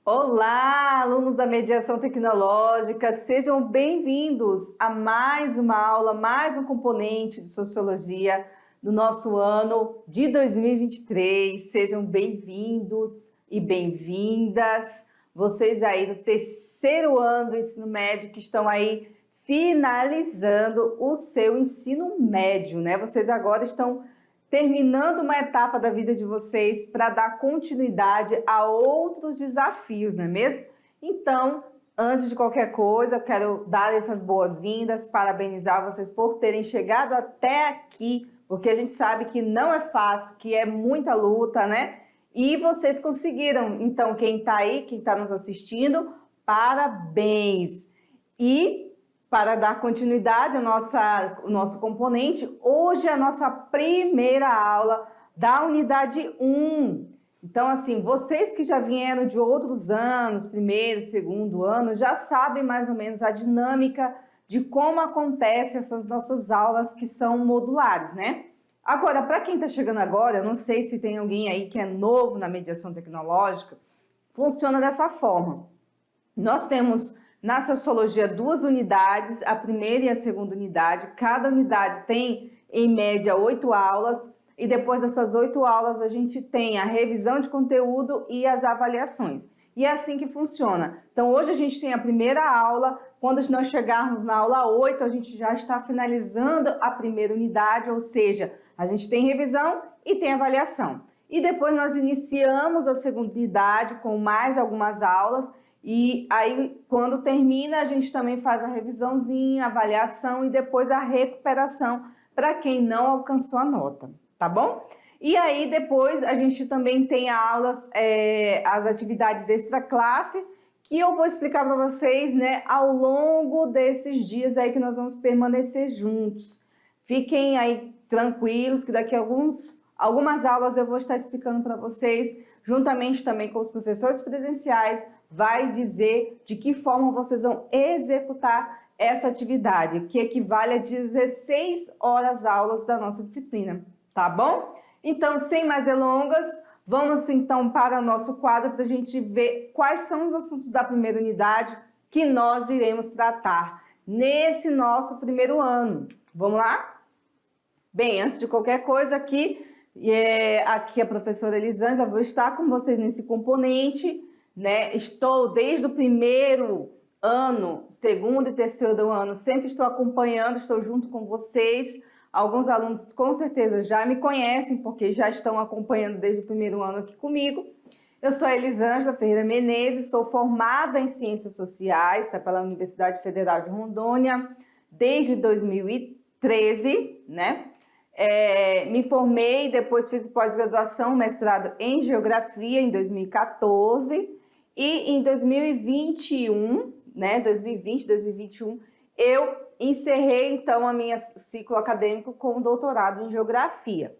Olá, alunos da Mediação Tecnológica, sejam bem-vindos a mais uma aula, mais um componente de Sociologia do nosso ano de 2023. Sejam bem-vindos e bem-vindas, vocês aí do terceiro ano do ensino médio que estão aí finalizando o seu ensino médio, né? Vocês agora estão terminando uma etapa da vida de vocês para dar continuidade a outros desafios, não é mesmo? Então, antes de qualquer coisa, eu quero dar essas boas-vindas, parabenizar vocês por terem chegado até aqui, porque a gente sabe que não é fácil, que é muita luta, né? E vocês conseguiram. Então, quem está aí, quem está nos assistindo, parabéns! E para dar continuidade ao nosso componente, hoje é a nossa primeira aula da unidade 1. Então, assim, vocês que já vieram de outros anos, primeiro, segundo ano, já sabem mais ou menos a dinâmica de como acontecem essas nossas aulas que são modulares, né? Agora, para quem está chegando agora, eu não sei se tem alguém aí que é novo na mediação tecnológica, funciona dessa forma. Nós temos na Sociologia duas unidades, a primeira e a segunda unidade. Cada unidade tem, em média, 8 aulas. E depois dessas 8 aulas, a gente tem a revisão de conteúdo e as avaliações. E é assim que funciona. Então, hoje a gente tem a primeira aula. Quando nós chegarmos na aula 8, a gente já está finalizando a primeira unidade, ou seja, a gente tem revisão e tem avaliação. E depois nós iniciamos a segunda unidade com mais algumas aulas. E aí, quando termina, a gente também faz a revisãozinha, a avaliação e depois a recuperação para quem não alcançou a nota, tá bom? E aí, depois, a gente também tem aulas, as atividades extra-classe, que eu vou explicar para vocês, né, ao longo desses dias aí que nós vamos permanecer juntos. Fiquem aí tranquilos, que daqui a algumas aulas eu vou estar explicando para vocês, juntamente também com os professores presenciais, vai dizer de que forma vocês vão executar essa atividade, que equivale a 16 horas aulas da nossa disciplina, tá bom? Então, sem mais delongas, vamos então para o nosso quadro para a gente ver quais são os assuntos da primeira unidade que nós iremos tratar nesse nosso primeiro ano. Vamos lá? Bem, antes de qualquer coisa, aqui a professora Elisângela, vou estar com vocês nesse componente, né? Estou desde o primeiro ano, segundo e terceiro ano, sempre estou acompanhando, estou junto com vocês. Alguns alunos com certeza já me conhecem, porque já estão acompanhando desde o primeiro ano aqui comigo. Eu sou a Elisângela Ferreira Menezes, sou formada em Ciências Sociais, pela Universidade Federal de Rondônia, desde 2013, né? Me formei, depois fiz pós-graduação, mestrado em Geografia em 2014, e em 2021, né, 2021, eu encerrei, então, a minha ciclo acadêmico com doutorado em Geografia.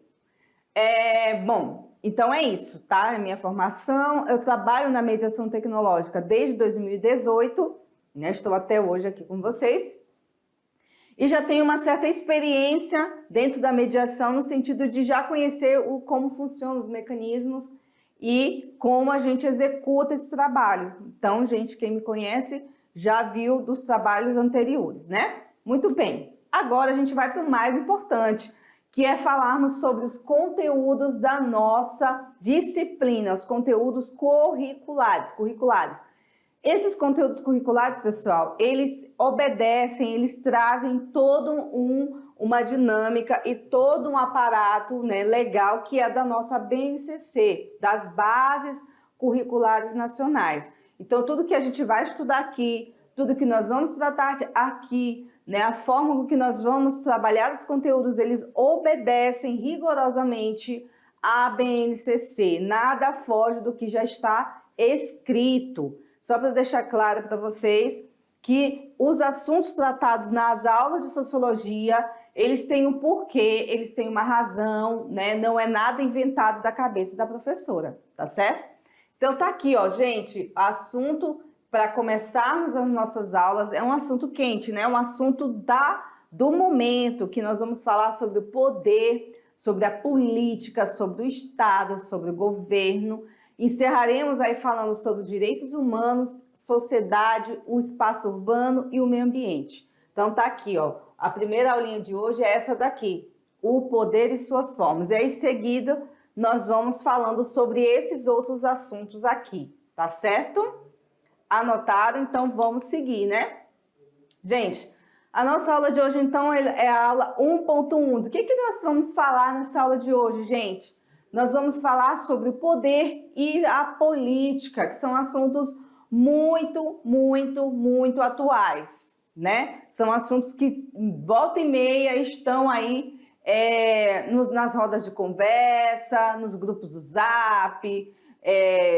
Bom, então é isso, tá? É minha formação. Eu trabalho na mediação tecnológica desde 2018, né? Estou até hoje aqui com vocês. E já tenho uma certa experiência dentro da mediação, no sentido de já conhecer como funcionam os mecanismos e como a gente executa esse trabalho. Então, gente, quem me conhece já viu dos trabalhos anteriores, né? Muito bem. Agora a gente vai para o mais importante, que é falarmos sobre os conteúdos da nossa disciplina, os conteúdos curriculares. Esses conteúdos curriculares, pessoal, eles obedecem, eles trazem uma dinâmica e todo um aparato, né, legal, que é da nossa BNCC, das Bases Curriculares Nacionais. Então, tudo que a gente vai estudar aqui, tudo que nós vamos tratar aqui, né, a forma com que nós vamos trabalhar os conteúdos, eles obedecem rigorosamente à BNCC. Nada foge do que já está escrito. Só para deixar claro para vocês que os assuntos tratados nas aulas de Sociologia, eles têm um porquê, eles têm uma razão, né? Não é nada inventado da cabeça da professora, tá certo? Então tá aqui, ó, gente, assunto para começarmos as nossas aulas, é um assunto quente, né? Um assunto do momento, que nós vamos falar sobre o poder, sobre a política, sobre o Estado, sobre o governo. Encerraremos aí falando sobre direitos humanos, sociedade, o espaço urbano e o meio ambiente. Então tá aqui, ó. A primeira aulinha de hoje é essa daqui, o poder e suas formas. E aí, em seguida, nós vamos falando sobre esses outros assuntos aqui, tá certo? Anotaram? Então vamos seguir, né? Gente, a nossa aula de hoje, então, é a aula 1.1. Do que nós vamos falar nessa aula de hoje, gente? Nós vamos falar sobre o poder e a política, que são assuntos muito, muito, muito atuais, né? São assuntos que, volta e meia, estão aí nas rodas de conversa, nos grupos do Zap,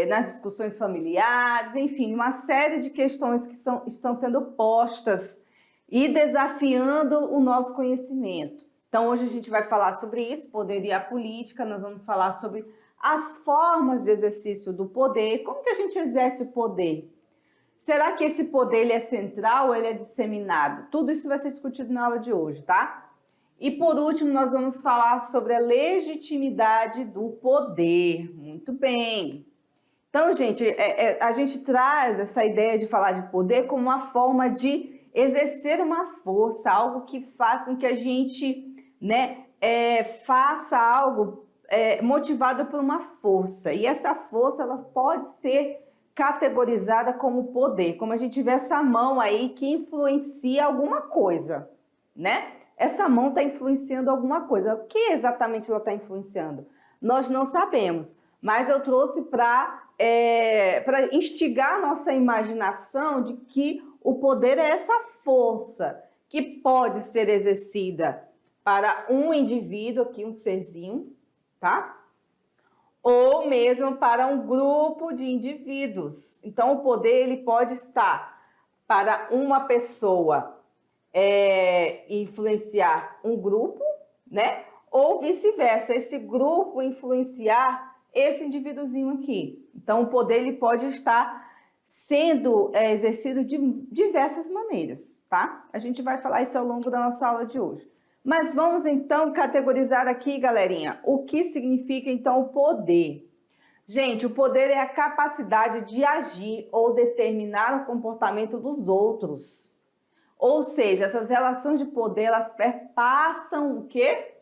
nas discussões familiares, enfim, uma série de questões que estão sendo postas e desafiando o nosso conhecimento. Então, hoje a gente vai falar sobre isso, poder e a política, nós vamos falar sobre as formas de exercício do poder, como que a gente exerce o poder? Será que esse poder ele é central ou ele é disseminado? Tudo isso vai ser discutido na aula de hoje, tá? E por último, nós vamos falar sobre a legitimidade do poder. Muito bem. Então, gente, a gente traz essa ideia de falar de poder como uma forma de exercer uma força, algo que faz com que a gente, né, faça algo motivado por uma força. E essa força, ela pode ser categorizada como poder, como a gente vê essa mão aí que influencia alguma coisa, né? Essa mão está influenciando alguma coisa. O que exatamente ela está influenciando? Nós não sabemos, mas eu trouxe para instigar a nossa imaginação de que o poder é essa força que pode ser exercida para um indivíduo, aqui um serzinho, tá? Ou mesmo para um grupo de indivíduos. Então, o poder ele pode estar para uma pessoa influenciar um grupo, né? Ou vice-versa, esse grupo influenciar esse indivíduozinho aqui. Então, o poder ele pode estar sendo exercido de diversas maneiras, tá? A gente vai falar isso ao longo da nossa aula de hoje. Mas vamos então categorizar aqui, galerinha, o que significa então o poder. Gente, o poder é a capacidade de agir ou determinar o comportamento dos outros. Ou seja, essas relações de poder, elas perpassam o quê?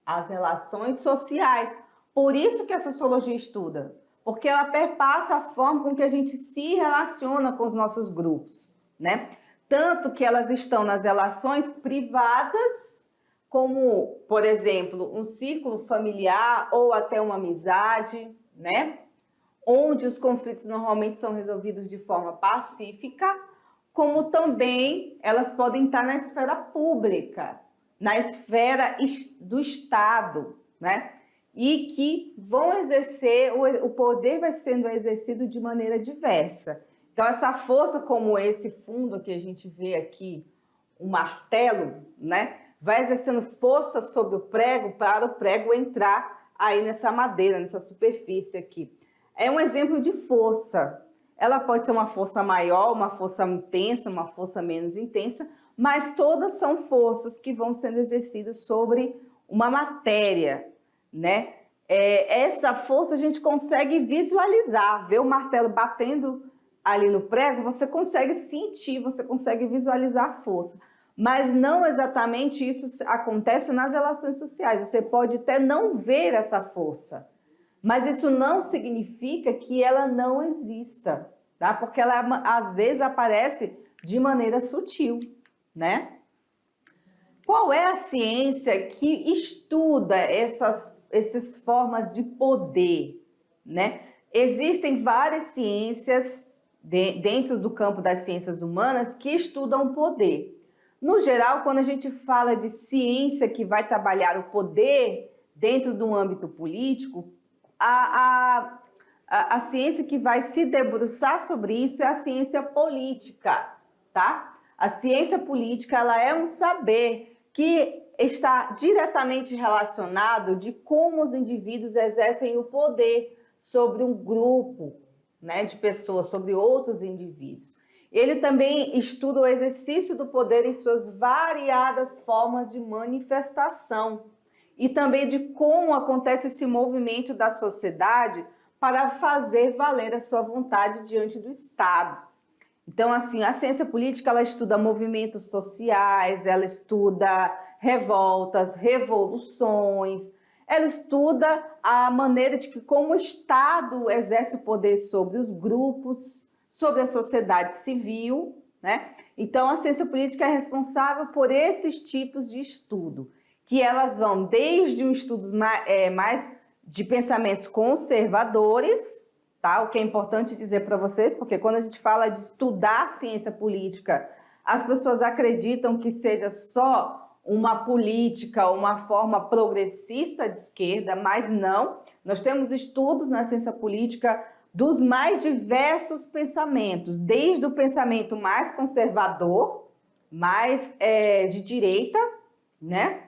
As relações sociais. Por isso que a sociologia estuda, porque ela perpassa a forma com que a gente se relaciona com os nossos grupos, né? Tanto que elas estão nas relações privadas, como, por exemplo, um círculo familiar ou até uma amizade, né? Onde os conflitos normalmente são resolvidos de forma pacífica, como também elas podem estar na esfera pública, na esfera do Estado, né? E que vão exercer, o poder vai sendo exercido de maneira diversa. Então, essa força, como esse fundo que a gente vê aqui, um martelo, né? Vai exercendo força sobre o prego para o prego entrar aí nessa madeira, nessa superfície aqui. É um exemplo de força. Ela pode ser uma força maior, uma força intensa, uma força menos intensa, mas todas são forças que vão sendo exercidas sobre uma matéria, né? Essa força a gente consegue visualizar, ver o martelo batendo ali no prego, você consegue sentir, você consegue visualizar a força. Mas não exatamente isso acontece nas relações sociais. Você pode até não ver essa força, mas isso não significa que ela não exista, tá? Porque ela às vezes aparece de maneira sutil, né? Qual é a ciência que estuda essas formas de poder, né? Existem várias ciências dentro do campo das ciências humanas que estudam o poder. No geral, quando a gente fala de ciência que vai trabalhar o poder dentro de um âmbito político, a ciência que vai se debruçar sobre isso é a ciência política, tá? A ciência política, ela é um saber que está diretamente relacionado de como os indivíduos exercem o poder sobre um grupo, né, de pessoas sobre outros indivíduos. Ele também estuda o exercício do poder em suas variadas formas de manifestação e também de como acontece esse movimento da sociedade para fazer valer a sua vontade diante do Estado. Então, assim, a ciência política, ela estuda movimentos sociais, ela estuda revoltas, revoluções, ela estuda a maneira de que como o Estado exerce o poder sobre os grupos, sobre a sociedade civil, né? Então, a ciência política é responsável por esses tipos de estudo, que elas vão desde um estudo mais de pensamentos conservadores, tá? O que é importante dizer para vocês, porque quando a gente fala de estudar ciência política, as pessoas acreditam que seja só uma política, uma forma progressista de esquerda, mas não. Nós temos estudos na ciência política dos mais diversos pensamentos, desde o pensamento mais conservador, mais de direita, né?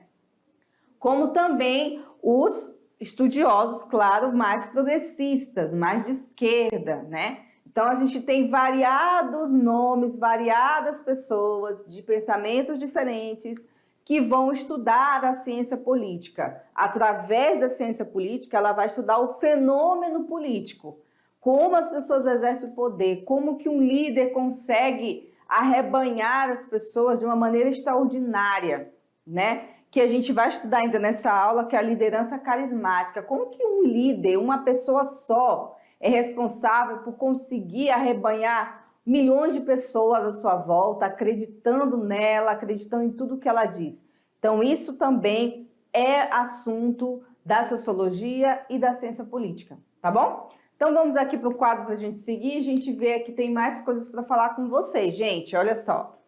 Como também os estudiosos, claro, mais progressistas, mais de esquerda, né? Então, a gente tem variados nomes, variadas pessoas de pensamentos diferentes que vão estudar a ciência política. Através da ciência política, ela vai estudar o fenômeno político, como as pessoas exercem o poder, como que um líder consegue arrebanhar as pessoas de uma maneira extraordinária, né? Que a gente vai estudar ainda nessa aula, que é a liderança carismática. Como que um líder, uma pessoa só, é responsável por conseguir arrebanhar milhões de pessoas à sua volta, acreditando nela, acreditando em tudo que ela diz. Então, isso também é assunto da sociologia e da ciência política, tá bom? Então, vamos aqui para o quadro para a gente seguir. A gente vê que tem mais coisas para falar com vocês. Gente, olha só.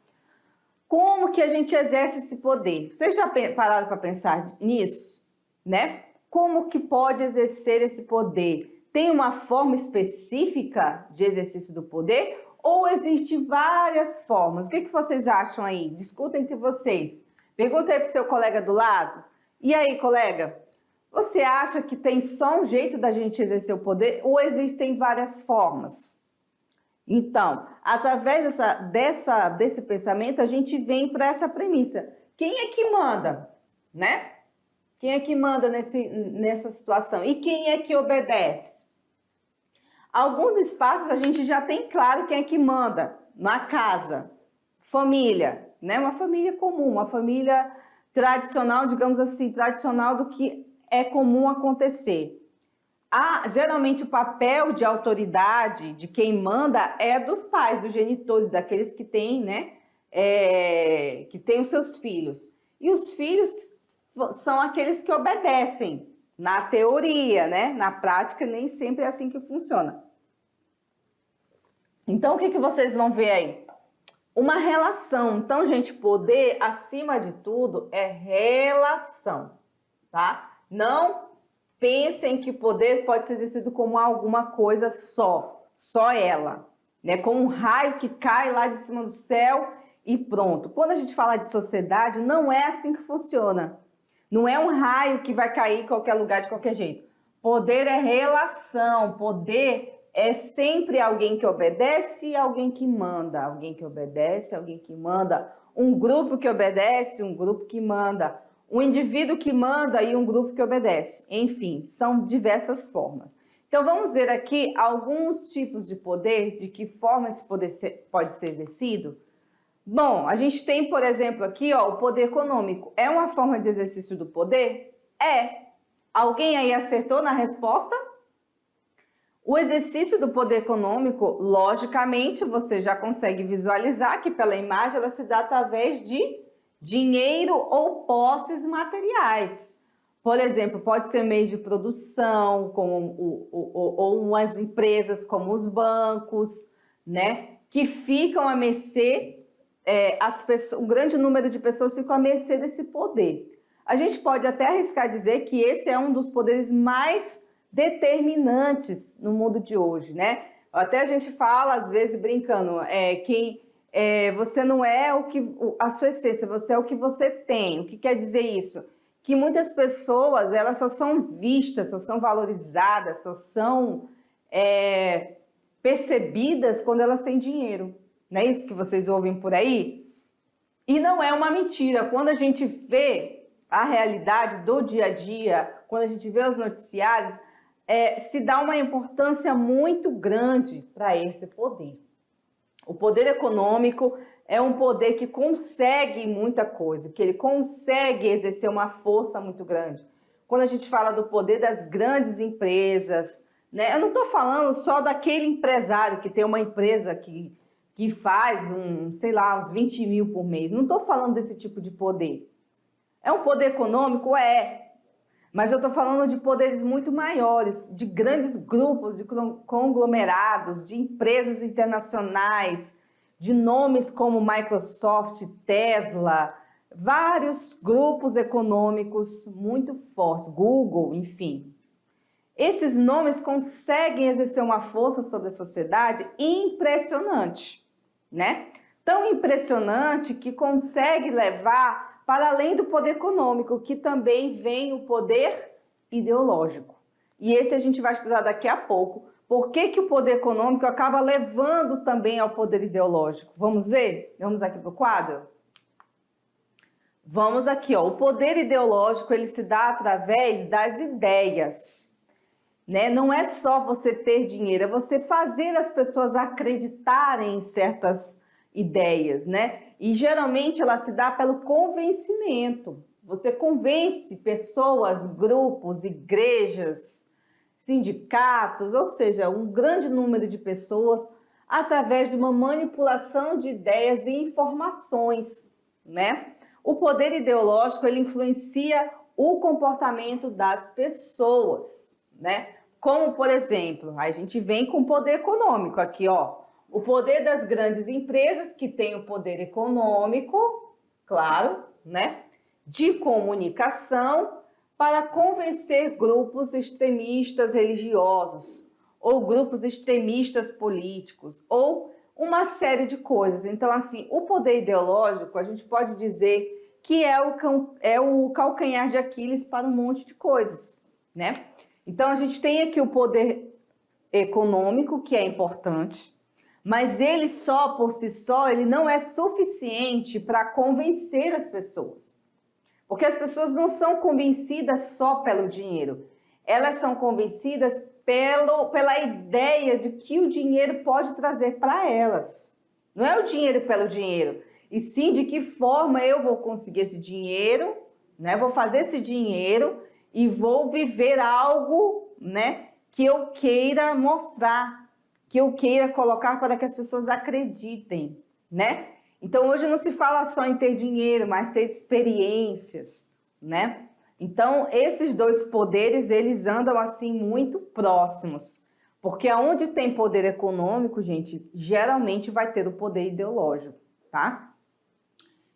Como que a gente exerce esse poder? Vocês já pararam para pensar nisso, né? Como que pode exercer esse poder? Tem uma forma específica de exercício do poder ou existem várias formas? O que vocês acham aí? Discutam entre vocês. Pergunta aí para o seu colega do lado. E aí, colega? Você acha que tem só um jeito da gente exercer o poder ou existem várias formas? Então, através desse pensamento, a gente vem para essa premissa. Quem é que manda, né? Quem é que manda nessa situação? E quem é que obedece? Alguns espaços a gente já tem claro quem é que manda. Na casa, família, né? Uma família comum, uma família tradicional, digamos assim, tradicional do que é comum acontecer. Geralmente o papel de autoridade de quem manda é dos pais, dos genitores, daqueles que têm, né, que têm os seus filhos. E os filhos são aqueles que obedecem, na teoria, né? Na prática nem sempre é assim que funciona. Então o que vocês vão ver aí? Uma relação. Então, gente, poder, acima de tudo, é relação, tá? Não pensem que poder pode ser exercido como alguma coisa só ela, né? Como um raio que cai lá de cima do céu e pronto. Quando a gente fala de sociedade, não é assim que funciona. Não é um raio que vai cair em qualquer lugar de qualquer jeito. Poder é relação, poder é sempre alguém que obedece e alguém que manda. Alguém que obedece, alguém que manda. Um grupo que obedece, um grupo que manda. Um indivíduo que manda e um grupo que obedece. Enfim, são diversas formas. Então, vamos ver aqui alguns tipos de poder, de que forma esse poder pode ser exercido. Bom, a gente tem, por exemplo, aqui, ó, o poder econômico. É uma forma de exercício do poder? É. Alguém aí acertou na resposta? O exercício do poder econômico, logicamente, você já consegue visualizar que pela imagem ela se dá através de dinheiro ou posses materiais. Por exemplo, pode ser meio de produção, ou umas empresas como os bancos, né? Que ficam à mercê, um grande número de pessoas ficam à mercê desse poder. A gente pode até arriscar dizer que esse é um dos poderes mais determinantes no mundo de hoje, né? Até a gente fala, às vezes, brincando, você não é a sua essência, você é o que você tem. O que quer dizer isso? Que muitas pessoas, elas só são vistas, só são valorizadas, só são percebidas quando elas têm dinheiro. Não é isso que vocês ouvem por aí? E não é uma mentira. Quando a gente vê a realidade do dia a dia, quando a gente vê os noticiários, se dá uma importância muito grande para esse poder. O poder econômico é um poder que consegue muita coisa, que ele consegue exercer uma força muito grande. Quando a gente fala do poder das grandes empresas, né? Eu não estou falando só daquele empresário que tem uma empresa que faz, sei lá, uns 20 mil por mês. Não estou falando desse tipo de poder. É um poder econômico? Mas eu estou falando de poderes muito maiores, de grandes grupos, de conglomerados, de empresas internacionais, de nomes como Microsoft, Tesla, vários grupos econômicos muito fortes, Google, enfim. Esses nomes conseguem exercer uma força sobre a sociedade impressionante, né? Tão impressionante que consegue levar para além do poder econômico, que também vem o poder ideológico. E esse a gente vai estudar daqui a pouco. Por que o poder econômico acaba levando também ao poder ideológico? Vamos ver? Vamos aqui para o quadro? Vamos aqui, ó. O poder ideológico, ele se dá através das ideias, né? Não é só você ter dinheiro, é você fazer as pessoas acreditarem em certas ideias, né? E geralmente ela se dá pelo convencimento. Você convence pessoas, grupos, igrejas, sindicatos, ou seja, um grande número de pessoas através de uma manipulação de ideias e informações, né? O poder ideológico, ele influencia o comportamento das pessoas, né? Como, por exemplo, a gente vem com o poder econômico aqui, ó. O poder das grandes empresas, que tem o poder econômico, claro, né? De comunicação, para convencer grupos extremistas religiosos, ou grupos extremistas políticos, ou uma série de coisas. Então, assim, o poder ideológico, a gente pode dizer que é o calcanhar de Aquiles para um monte de coisas, né? Então, a gente tem aqui o poder econômico, que é importante, mas ele só, por si só, ele não é suficiente para convencer as pessoas. Porque as pessoas não são convencidas só pelo dinheiro. Elas são convencidas pela ideia de que o dinheiro pode trazer para elas. Não é o dinheiro pelo dinheiro, e sim de que forma eu vou conseguir esse dinheiro, né? Vou fazer esse dinheiro e vou viver algo, né, que eu queira mostrar, que eu queira colocar para que as pessoas acreditem, né? Então, hoje não se fala só em ter dinheiro, mas ter experiências, né? Então, esses dois poderes, eles andam assim muito próximos, porque aonde tem poder econômico, gente, geralmente vai ter o poder ideológico, tá?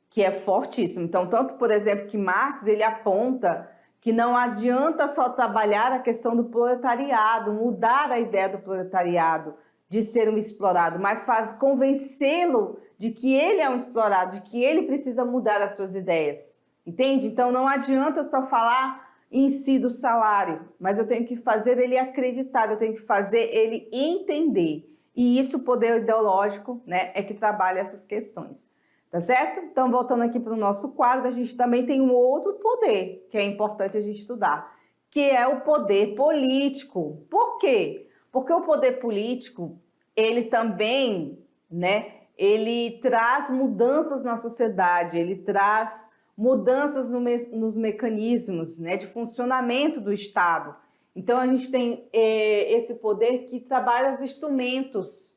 Que é fortíssimo. Então, tanto, por exemplo, que Marx, ele aponta que não adianta só trabalhar a questão do proletariado, mudar a ideia do proletariado de ser um explorado, mas convencê-lo de que ele é um explorado, de que ele precisa mudar as suas ideias, entende? Então não adianta só falar em si do salário, mas eu tenho que fazer ele acreditar, eu tenho que fazer ele entender. E isso, o poder ideológico, né, é que trabalha essas questões. Tá certo? Então, voltando aqui para o nosso quadro, a gente também tem um outro poder que é importante a gente estudar, que é o poder político. Por quê? Porque o poder político, ele também, né, ele traz mudanças na sociedade, ele traz mudanças nos mecanismos, né, de funcionamento do Estado. Então, a gente tem esse poder que trabalha os instrumentos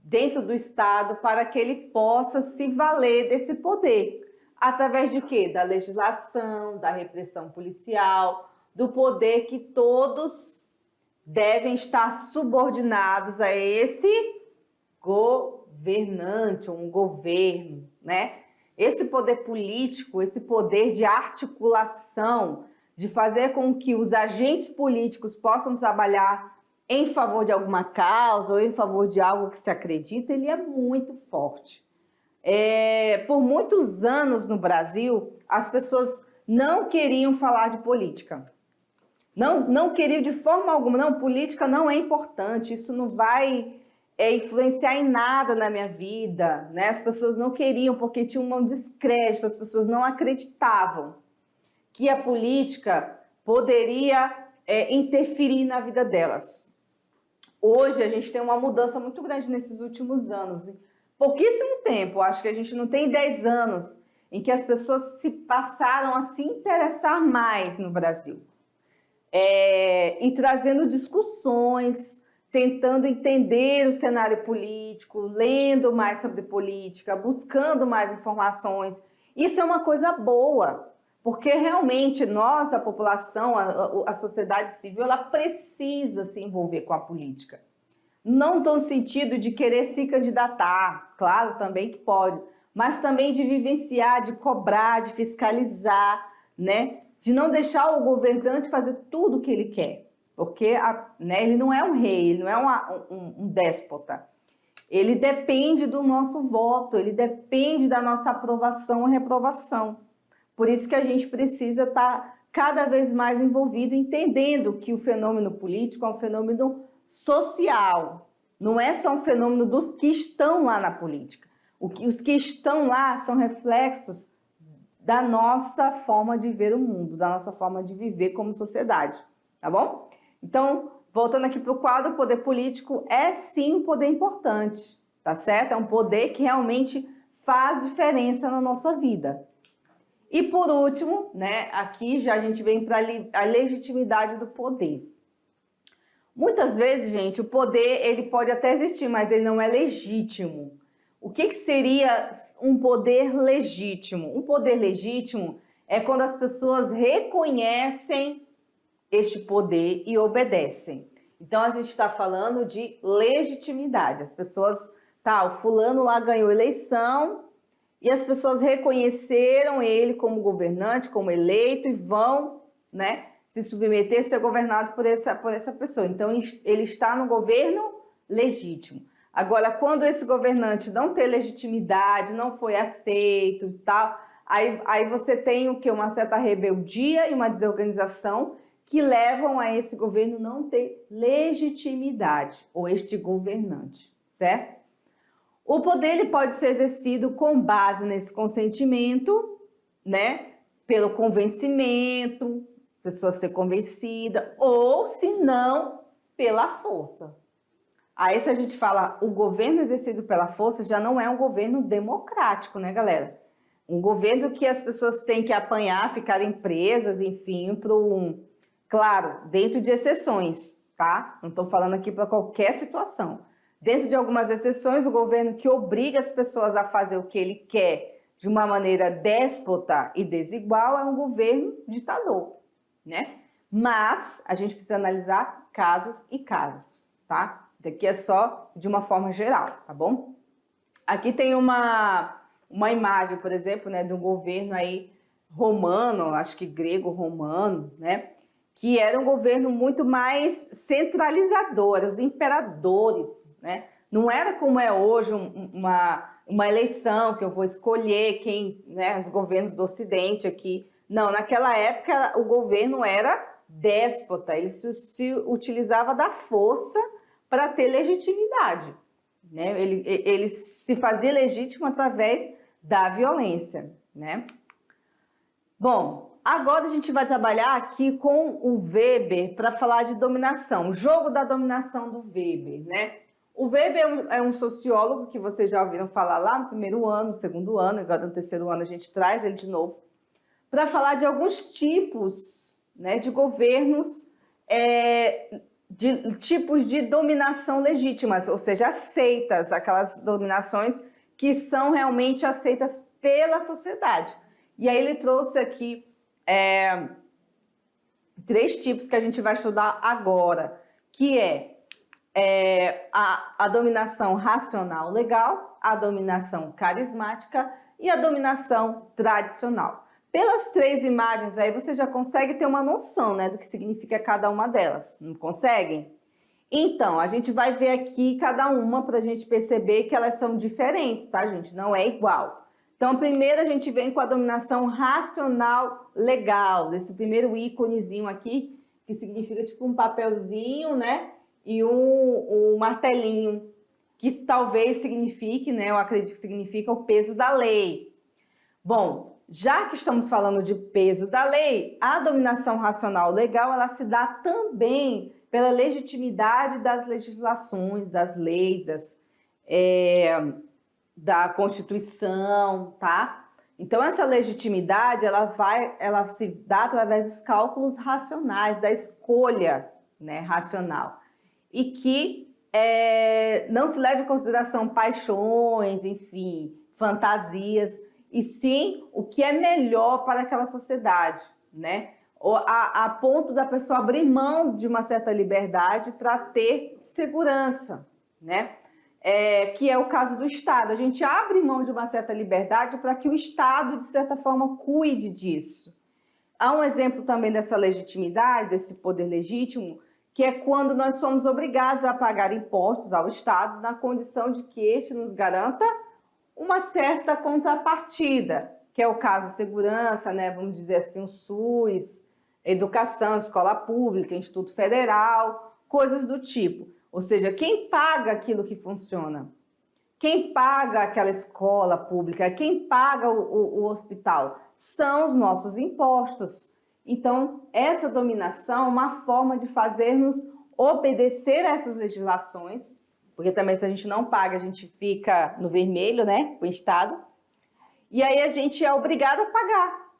dentro do Estado para que ele possa se valer desse poder. Através de quê? Da legislação, da repressão policial, do poder que todos devem estar subordinados a esse governante, um governo, né? Esse poder político, esse poder de articulação, de fazer com que os agentes políticos possam trabalhar em favor de alguma causa ou em favor de algo que se acredita, ele é muito forte. Por muitos anos no Brasil, as pessoas não queriam falar de política. Não queriam de forma alguma. Não, política não é importante, isso não vai influenciar em nada na minha vida, né? As pessoas não queriam porque tinha um descrédito, as pessoas não acreditavam que a política poderia interferir na vida delas. Hoje a gente tem uma mudança muito grande nesses últimos anos. Pouquíssimo tempo, acho que a gente não tem 10 anos em que as pessoas se passaram a se interessar mais no Brasil. E trazendo discussões, tentando entender o cenário político, lendo mais sobre política, buscando mais informações. Isso é uma coisa boa, porque realmente nós, a população, a sociedade civil, ela precisa se envolver com a política. Não no sentido de querer se candidatar, claro, também que pode, mas também de vivenciar, de cobrar, de fiscalizar, né? De não deixar o governante fazer tudo o que ele quer, porque né, ele não é um rei, ele não é um déspota. Ele depende do nosso voto, ele depende da nossa aprovação ou reprovação. Por isso que a gente precisa estar cada vez mais envolvido, entendendo que o fenômeno político é um fenômeno social. Não é só um fenômeno dos que estão lá na política. Os que estão lá são reflexos da nossa forma de ver o mundo, da nossa forma de viver como sociedade, tá bom? Então, voltando aqui para o quadro, o poder político é sim um poder importante, tá certo? É um poder que realmente faz diferença na nossa vida. E por último, né, aqui já a gente vem para a legitimidade do poder. Muitas vezes, gente, o poder ele pode até existir, mas ele não é legítimo. O que seria um poder legítimo? Um poder legítimo é quando as pessoas reconhecem este poder e obedecem. Então, a gente está falando de legitimidade. As pessoas, o fulano lá ganhou eleição e as pessoas reconheceram ele como governante, como eleito e vão, né, se submeter a ser governado por essa pessoa. Então, ele está no governo legítimo. Agora, quando esse governante não tem legitimidade, não foi aceito e tal, aí você tem o quê? Uma certa rebeldia e uma desorganização que levam a esse governo não ter legitimidade, ou este governante, certo? O poder ele pode ser exercido com base nesse consentimento, né? Pelo convencimento, a pessoa ser convencida, ou se não, pela força. Aí se a gente fala o governo exercido pela força, já não é um governo democrático, né, galera? Um governo que as pessoas têm que apanhar, ficarem presas, enfim, claro, dentro de exceções, tá? Não estou falando aqui para qualquer situação. Dentro de algumas exceções, o governo que obriga as pessoas a fazer o que ele quer de uma maneira déspota e desigual é um governo ditador, né? Mas a gente precisa analisar casos e casos, tá? Daqui é só de uma forma geral, tá bom? Aqui tem uma imagem, por exemplo, né, de um governo aí romano, acho que grego-romano, né? Que era um governo muito mais centralizador, os imperadores, né? Não era como é hoje uma eleição que eu vou escolher quem, né, os governos do Ocidente aqui. Não, naquela época o governo era déspota, ele se utilizava da força para ter legitimidade, né? Ele se fazia legítimo através da violência, né? Bom, agora a gente vai trabalhar aqui com o Weber para falar de dominação, o jogo da dominação do Weber, né? O Weber é um sociólogo que vocês já ouviram falar lá no primeiro ano, no segundo ano, agora no terceiro ano a gente traz ele de novo, para falar de alguns tipos, né, de governos, de tipos de dominação legítimas, ou seja, aceitas, aquelas dominações que são realmente aceitas pela sociedade. E aí ele trouxe aqui 3 tipos que a gente vai estudar agora, que a dominação racional legal, a dominação carismática e a dominação tradicional. Pelas 3 imagens aí, você já consegue ter uma noção, né, do que significa cada uma delas. Não conseguem? Então, a gente vai ver aqui cada uma para a gente perceber que elas são diferentes, tá, gente? Não é igual. Então, primeiro a gente vem com a dominação racional legal, desse primeiro íconezinho aqui, que significa tipo um papelzinho, né? E um martelinho. que talvez signifique, né, eu acredito que significa o peso da lei. Bom, já que estamos falando de peso da lei, a dominação racional legal, ela se dá também pela legitimidade das legislações, das leis, da Constituição, tá? Então, essa legitimidade, ela se dá através dos cálculos racionais, da escolha, né, racional. E que não se leva em consideração paixões, enfim, fantasias, e sim o que é melhor para aquela sociedade, né? A ponto da pessoa abrir mão de uma certa liberdade para ter segurança, né? Que é o caso do Estado. A gente abre mão de uma certa liberdade para que o Estado, de certa forma, cuide disso. Há um exemplo também dessa legitimidade, desse poder legítimo, que é quando nós somos obrigados a pagar impostos ao Estado na condição de que este nos garanta uma certa contrapartida, que é o caso de segurança, né? Vamos dizer assim, o SUS, educação, escola pública, Instituto Federal, coisas do tipo. Ou seja, quem paga aquilo que funciona? Quem paga aquela escola pública? Quem paga o hospital? São os nossos impostos. Então, essa dominação é uma forma de fazermos obedecer a essas legislações, porque também se a gente não paga, a gente fica no vermelho, né, o Estado, e aí a gente é obrigado a pagar.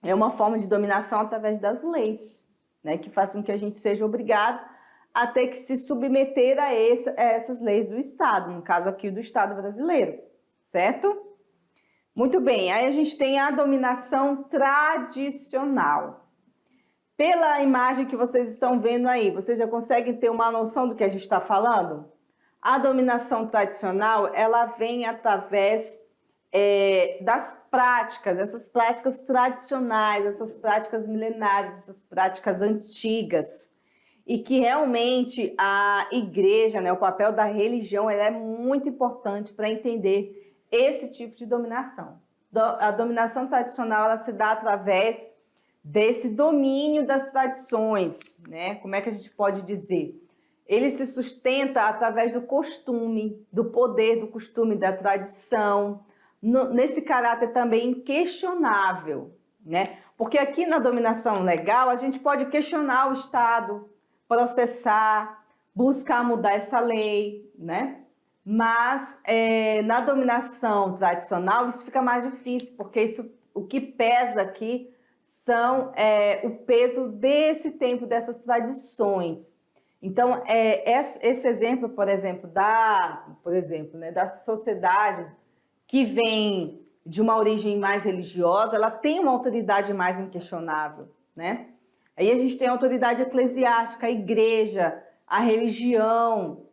É uma forma de dominação através das leis, né, que faz com que a gente seja obrigado a ter que se submeter a essas leis do Estado, no caso aqui do Estado brasileiro, certo? Muito bem, aí a gente tem a dominação tradicional. Pela imagem que vocês estão vendo aí, vocês já conseguem ter uma noção do que a gente está falando? A dominação tradicional, ela vem através das práticas, essas práticas tradicionais, essas práticas milenares, essas práticas antigas, e que realmente a igreja, né, o papel da religião, ela é muito importante para entender esse tipo de dominação. A dominação tradicional, ela se dá através desse domínio das tradições, né? Como é que a gente pode dizer? Ele se sustenta através do costume, do poder do costume, da tradição, nesse caráter também inquestionável, né? Porque aqui na dominação legal, a gente pode questionar o Estado, processar, buscar mudar essa lei, né? Mas na dominação tradicional isso fica mais difícil, porque o que pesa aqui são o peso desse tempo, dessas tradições. Então, esse exemplo, por exemplo, né, da sociedade que vem de uma origem mais religiosa, ela tem uma autoridade mais inquestionável, né? Aí a gente tem a autoridade eclesiástica, a igreja, a religião,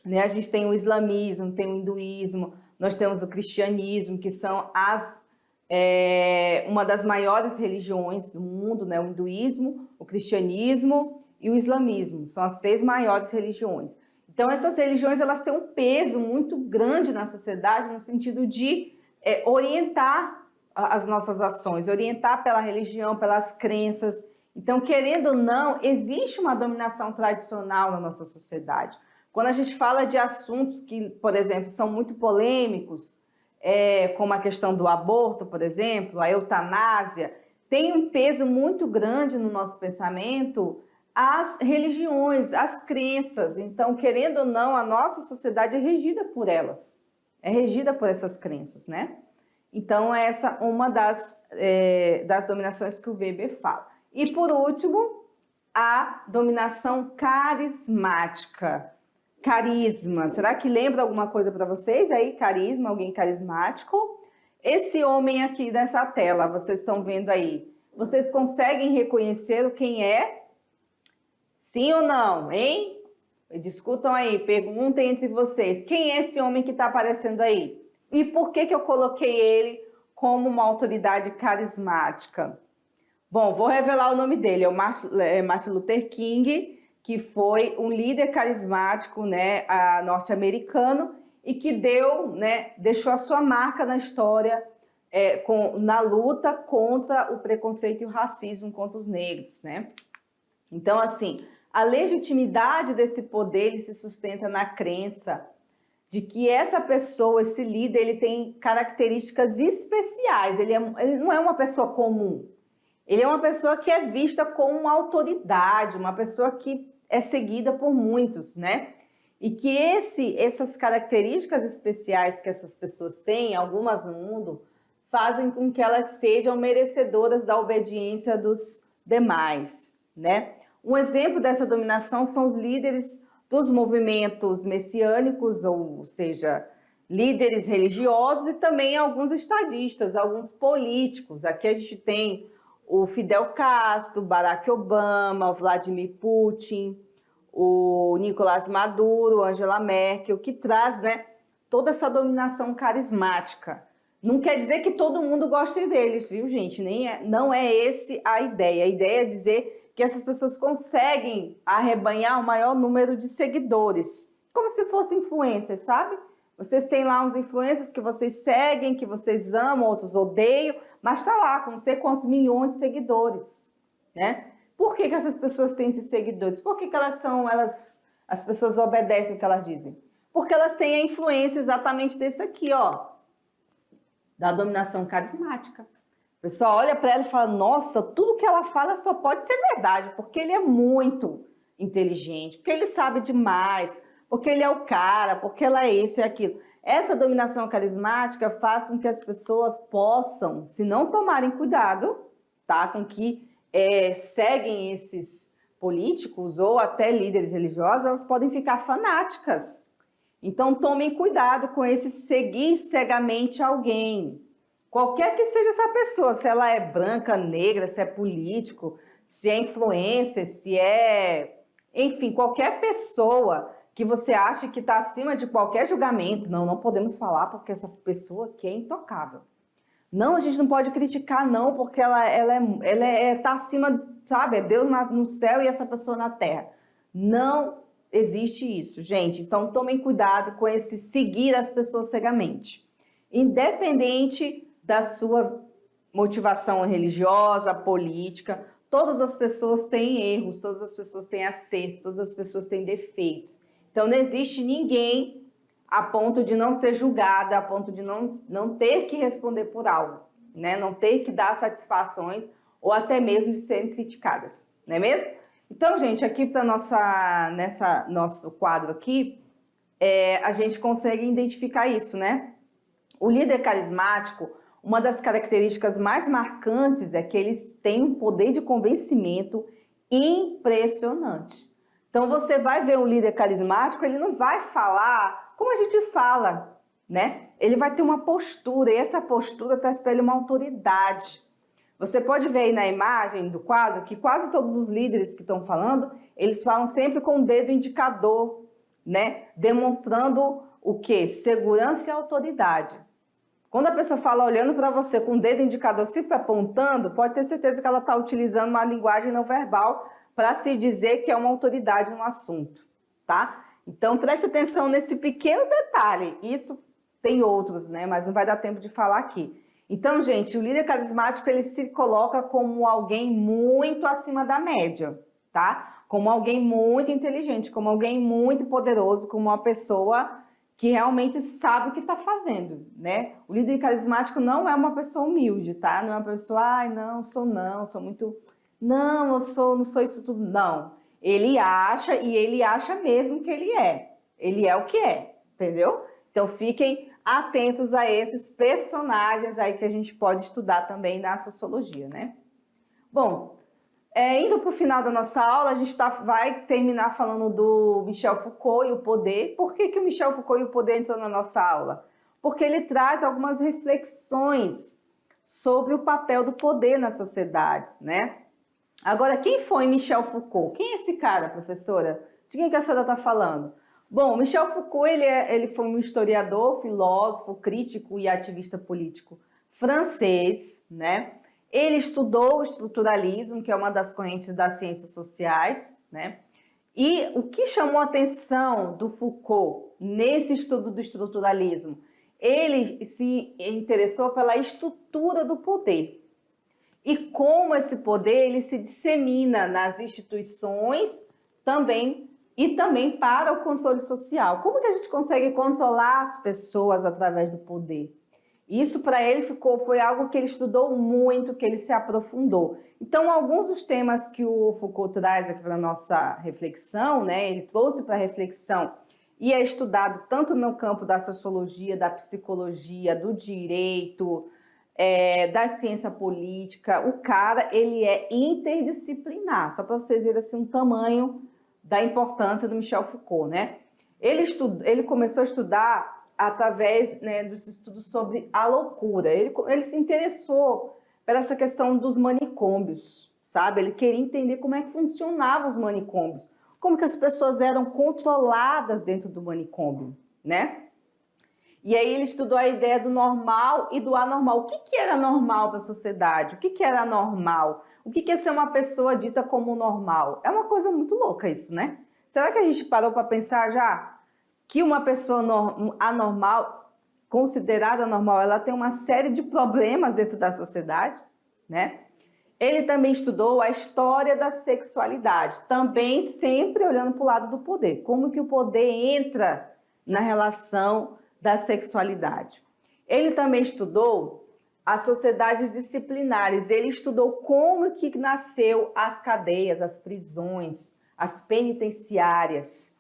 né? A gente tem o islamismo, tem o hinduísmo, nós temos o cristianismo, que são uma das maiores religiões do mundo, né? O hinduísmo, o cristianismo e o islamismo, são as 3 maiores religiões. Então, essas religiões, elas têm um peso muito grande na sociedade, no sentido de orientar as nossas ações, orientar pela religião, pelas crenças. Então, querendo ou não, existe uma dominação tradicional na nossa sociedade. Quando a gente fala de assuntos que, por exemplo, são muito polêmicos, como a questão do aborto, por exemplo, a eutanásia, tem um peso muito grande no nosso pensamento as religiões, as crenças. Então, querendo ou não, a nossa sociedade é regida por elas, é regida por essas crenças, né? Então, essa é uma das dominações que o Weber fala. E, por último, a dominação carismática. Carisma, será que lembra alguma coisa para vocês aí? Carisma, alguém carismático? Esse homem aqui nessa tela, vocês estão vendo aí, vocês conseguem reconhecer quem é? Sim ou não, hein? Discutam aí, perguntem entre vocês. Quem é esse homem que está aparecendo aí? E por que eu coloquei ele como uma autoridade carismática? Bom, vou revelar o nome dele, é o Martin Luther King, que foi um líder carismático, né, norte-americano, e que deixou a sua marca na história na luta contra o preconceito e o racismo contra os negros, né? Então, assim, a legitimidade desse poder ele se sustenta na crença de que essa pessoa, esse líder, ele tem características especiais, ele não é uma pessoa comum, ele é uma pessoa que é vista como uma autoridade, uma pessoa que é seguida por muitos, né? E que essas características especiais que essas pessoas têm, algumas no mundo, fazem com que elas sejam merecedoras da obediência dos demais, né? Um exemplo dessa dominação são os líderes dos movimentos messiânicos, ou seja, líderes religiosos e também alguns estadistas, alguns políticos. Aqui a gente tem o Fidel Castro, Barack Obama, o Vladimir Putin, o Nicolás Maduro, Angela Merkel, que traz, né, toda essa dominação carismática. Não quer dizer que todo mundo goste deles, viu, gente? Não é esse a ideia. A ideia é dizer que essas pessoas conseguem arrebanhar o maior número de seguidores, como se fossem influencers, sabe? Vocês têm lá uns influencers que vocês seguem, que vocês amam, outros odeiam, mas está lá com não sei quantos milhões de seguidores, né? Por que essas pessoas têm esses seguidores? Por que as pessoas obedecem o que elas dizem? Porque elas têm a influência exatamente desse aqui, ó, da dominação carismática. O pessoal olha para ela e fala, nossa, tudo que ela fala só pode ser verdade, porque ele é muito inteligente, porque ele sabe demais, porque ele é o cara, porque ela é isso e aquilo. Essa dominação carismática faz com que as pessoas possam, se não tomarem cuidado, tá, com que seguem esses políticos ou até líderes religiosos, elas podem ficar fanáticas. Então, tomem cuidado com esse seguir cegamente alguém. Qualquer que seja essa pessoa, se ela é branca, negra, se é político, se é influencer, se é... Enfim, qualquer pessoa que você ache que está acima de qualquer julgamento. Não podemos falar porque essa pessoa aqui é intocável. Não, a gente não pode criticar, não, porque ela está acima, sabe? É Deus no céu e essa pessoa na terra. Não existe isso, gente. Então, tomem cuidado com esse seguir as pessoas cegamente. Independente da sua motivação religiosa, política, todas as pessoas têm erros, todas as pessoas têm acertos, todas as pessoas têm defeitos. Então, não existe ninguém a ponto de não ser julgada, a ponto de não ter que responder por algo, né? Não ter que dar satisfações ou até mesmo de serem criticadas, não é mesmo? Então, gente, aqui para nosso quadro aqui, a gente consegue identificar isso, né? O líder carismático, uma das características mais marcantes é que eles têm um poder de convencimento impressionante. Então, você vai ver um líder carismático, ele não vai falar como a gente fala, né? Ele vai ter uma postura, e essa postura traz para ele uma autoridade. Você pode ver aí na imagem do quadro que quase todos os líderes que estão falando, eles falam sempre com o dedo indicador, né? Demonstrando o quê? Segurança e autoridade. Quando a pessoa fala olhando para você com o dedo indicador sempre apontando, pode ter certeza que ela está utilizando uma linguagem não verbal para se dizer que é uma autoridade no assunto, tá? Então, preste atenção nesse pequeno detalhe. Isso tem outros, né? Mas não vai dar tempo de falar aqui. Então, gente, o líder carismático, ele se coloca como alguém muito acima da média, tá? Como alguém muito inteligente, como alguém muito poderoso, como uma pessoa que realmente sabe o que está fazendo, né? O líder carismático não é uma pessoa humilde, tá? Não é uma pessoa, ai, não, sou muito... Não, não sou isso tudo, não. Ele acha e ele acha mesmo que ele é. Ele é o que é, entendeu? Então fiquem atentos a esses personagens aí que a gente pode estudar também na sociologia, né? Bom, indo para o final da nossa aula, a gente vai terminar falando do Michel Foucault e o poder. Por que o Michel Foucault e o poder entrou na nossa aula? Porque ele traz algumas reflexões sobre o papel do poder nas sociedades, né? Agora, quem foi Michel Foucault? Quem é esse cara, professora? De quem que a senhora está falando? Bom, Michel Foucault ele foi um historiador, filósofo, crítico e ativista político francês, né? Ele estudou o estruturalismo, que é uma das correntes das ciências sociais, né? E o que chamou a atenção do Foucault nesse estudo do estruturalismo? Ele se interessou pela estrutura do poder. E como esse poder ele se dissemina nas instituições, também e também para o controle social. Como que a gente consegue controlar as pessoas através do poder? Isso para ele foi algo que ele estudou muito, que ele se aprofundou. Então, alguns dos temas que o Foucault traz aqui para a nossa reflexão, né, ele trouxe para a reflexão e é estudado tanto no campo da sociologia, da psicologia, do direito, da ciência política. O cara, ele é interdisciplinar, só para vocês verem assim, um tamanho da importância do Michel Foucault, né? Ele começou a estudar através, né, dos estudos sobre a loucura. Ele se interessou por essa questão dos manicômios, sabe? Ele queria entender como é que funcionavam os manicômios, como que as pessoas eram controladas dentro do manicômio, né? E aí ele estudou a ideia do normal e do anormal. O que era normal para a sociedade? O que era anormal? O que é ser uma pessoa dita como normal? É uma coisa muito louca isso, né? Será que a gente parou para pensar já que uma pessoa anormal, considerada normal, ela tem uma série de problemas dentro da sociedade, né? Ele também estudou a história da sexualidade, também sempre olhando para o lado do poder, como que o poder entra na relação da sexualidade. Ele também estudou as sociedades disciplinares, ele estudou como que nasceu as cadeias, as prisões, as penitenciárias.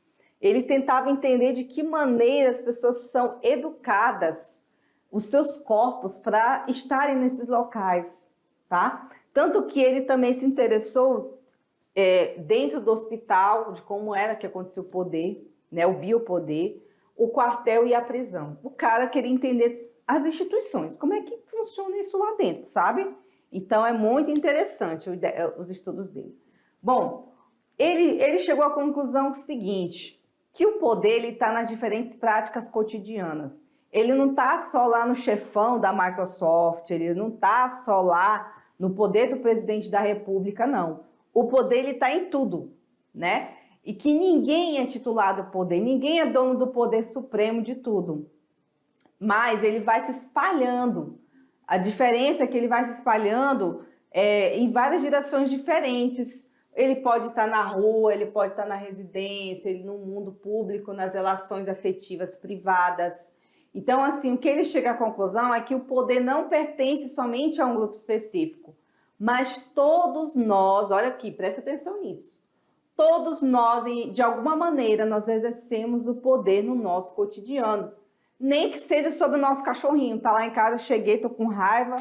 Ele tentava entender de que maneira as pessoas são educadas, os seus corpos, para estarem nesses locais, tá? Tanto que ele também se interessou dentro do hospital, de como era que acontecia o poder, né, o biopoder, o quartel e a prisão. O cara queria entender as instituições, como é que funciona isso lá dentro, sabe? Então é muito interessante os estudos dele. Bom, ele chegou à conclusão seguinte, que o poder está nas diferentes práticas cotidianas. Ele não está só lá no chefão da Microsoft, ele não está só lá no poder do presidente da República, não. O poder está em tudo, né? E que ninguém é titular do poder, ninguém é dono do poder supremo de tudo. Mas ele vai se espalhando. A diferença é que ele vai se espalhando em várias direções diferentes. Ele pode estar na rua, ele pode estar na residência, ele no mundo público, nas relações afetivas privadas. Então, assim, o que ele chega à conclusão é que o poder não pertence somente a um grupo específico, mas todos nós, olha aqui, presta atenção nisso, todos nós, de alguma maneira, nós exercemos o poder no nosso cotidiano. Nem que seja sobre o nosso cachorrinho, tá lá em casa, cheguei, tô com raiva,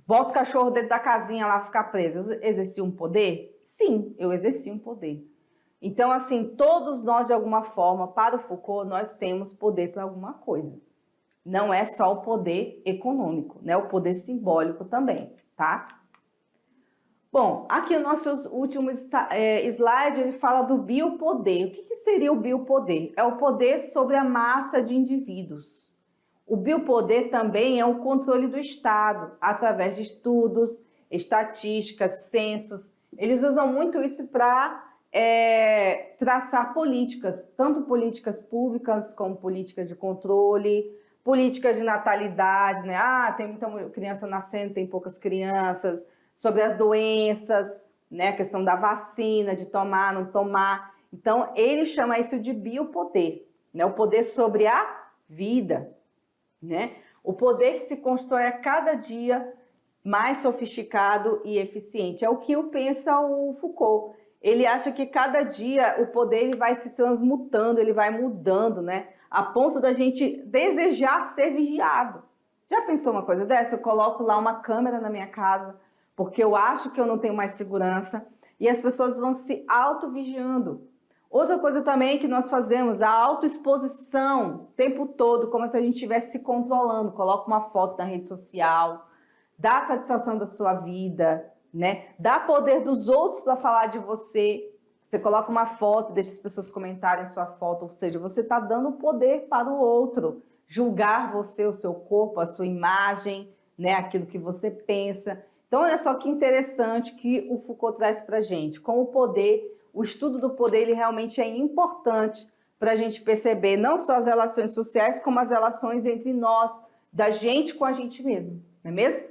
boto o cachorro dentro da casinha lá, ficar preso. Eu exerci um poder? Sim, eu exerci um poder. Então, assim, todos nós, de alguma forma, para o Foucault, nós temos poder para alguma coisa. Não é só o poder econômico, né? O poder simbólico também, tá? Bom, aqui o nosso último slide, ele fala do biopoder. O que seria o biopoder? É o poder sobre a massa de indivíduos. O biopoder também é o controle do Estado, através de estudos, estatísticas, censos. Eles usam muito isso para traçar políticas, tanto políticas públicas como políticas de controle, políticas de natalidade, né? Ah, tem muita criança nascendo, tem poucas crianças, sobre as doenças, né? A questão da vacina, de tomar, não tomar. Então, ele chama isso de biopoder, né? O poder sobre a vida, né? O poder que se constrói a cada dia mais sofisticado e eficiente. É o que pensa o Foucault. Ele acha que cada dia o poder ele vai se transmutando, ele vai mudando, né? A ponto da gente desejar ser vigiado. Já pensou uma coisa dessa? Eu coloco lá uma câmera na minha casa, porque eu acho que eu não tenho mais segurança, e as pessoas vão se auto-vigiando. Outra coisa também que nós fazemos, a autoexposição o tempo todo, como se a gente estivesse se controlando. Coloca uma foto na rede social, dá satisfação da sua vida, né? Dá poder dos outros para falar de você. Você coloca uma foto, deixa as pessoas comentarem sua foto, ou seja, você está dando poder para o outro, julgar você, o seu corpo, a sua imagem, né? Aquilo que você pensa. Então, olha só que interessante que o Foucault traz para a gente, como o poder, o estudo do poder, ele realmente é importante para a gente perceber não só as relações sociais, como as relações entre nós, da gente com a gente mesmo, não é mesmo?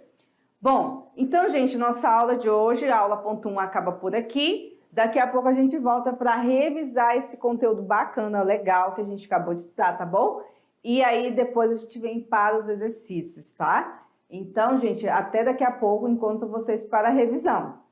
Bom, então, gente, nossa aula de hoje, a aula ponto 1 acaba por aqui. Daqui a pouco a gente volta para revisar esse conteúdo bacana, legal que a gente acabou de dar, tá bom? E aí depois a gente vem para os exercícios, tá? Então, gente, até daqui a pouco encontro vocês para a revisão.